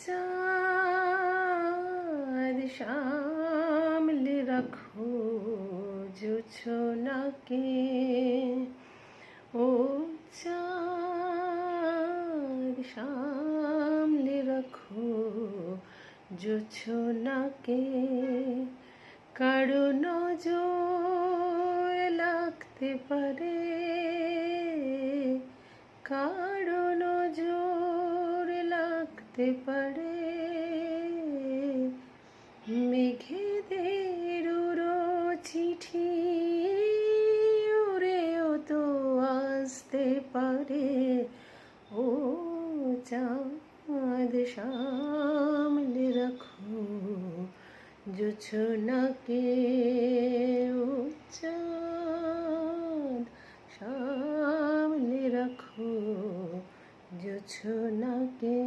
চাঁদ সামলে রাখো জোছনাকে, ও চাঁদ সামলে রাখো জোছনাকে। কারো নজর লাগতে পারে, কারো নজর লাগতে পারে, মেঘেদের উড়ো চিঠি উড়েও তো আসতে পারে। ও চাঁদ সামলে রাখো জোছনাকে, ও চাঁদ সামলে রাখো জোছনাকে।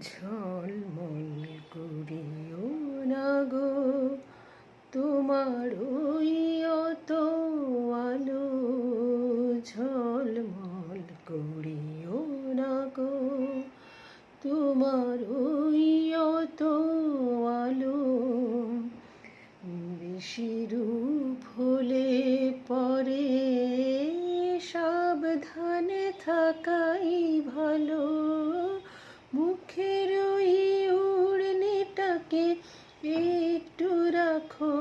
ঝলমল করিও না গো তোমার ওই অত আলো, ঝলমল করিও না গো তোমার ওই অত আলো। বেশি রূপ হলে পরে সাবধানে থাকাই ভালো, মুখের ওই উড়নিটাকে একটু রাখো,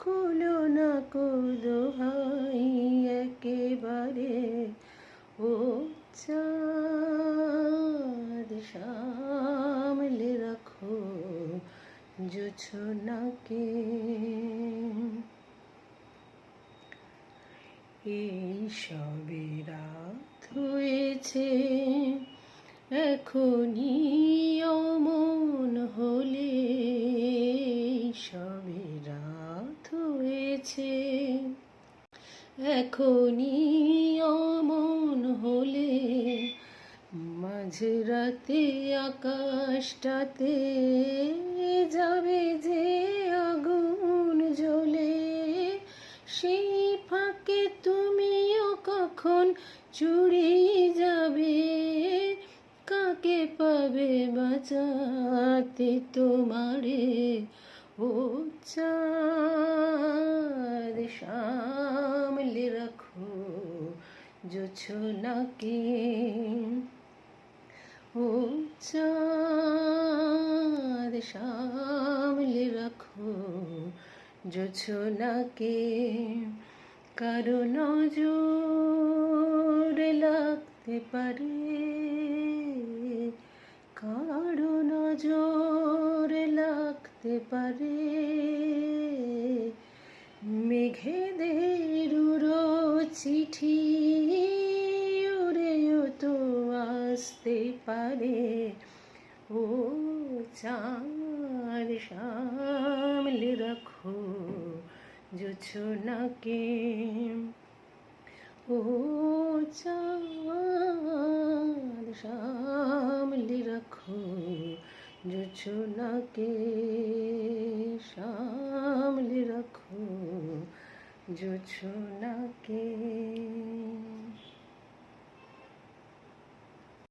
খুলো না কো দোহাই একেবারে। ও চাঁদ সামলে রাখো জোছনাকে। এই সবে রাত হয়েছে, এখনই অমন হলে, সবে রাত হয়েছে, এখনই অমন হলে, মাঝরাতে আকাশটাতে যাবে যে আগুন জ্বলে, সেই ফাঁকে তুমিও কখন চুরি যাবে, কাকে পাবে বাঁচাতে তোমারে। ও চাঁদ সামলে রাখো জোছনাকে, ও চাঁদ সামলে রাখো জোছনাকে। কারো নজর লাগতে পারে, কারো নজর লাগতে পারে, মেঘেদের উড়ো চিঠি উড়েও তো আসতে পারে। ও চাঁদ সামলে রাখো জোছনাকে, ও চাঁদ সামলে রাখো জোছনাকে, সামলে রাখো জোছনাকে।